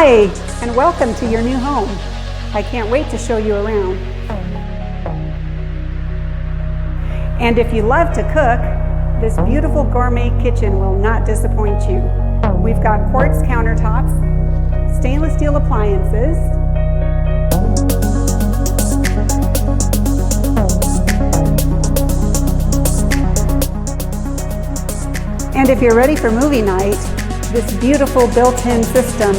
Hi, and welcome to your new home. I can't wait to show you around. And if you love to cook, this beautiful gourmet kitchen will not disappoint you. We've got quartz countertops, stainless steel appliances, and if you're ready for movie night, this beautiful built-in system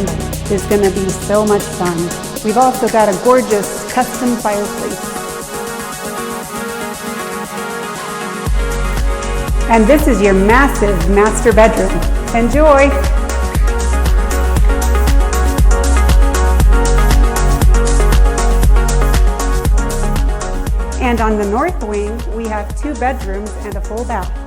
is going to be so much fun. We've also got a gorgeous custom fireplace. And this is your massive master bedroom. Enjoy! And on the north wing, we have 2 bedrooms and a full bath.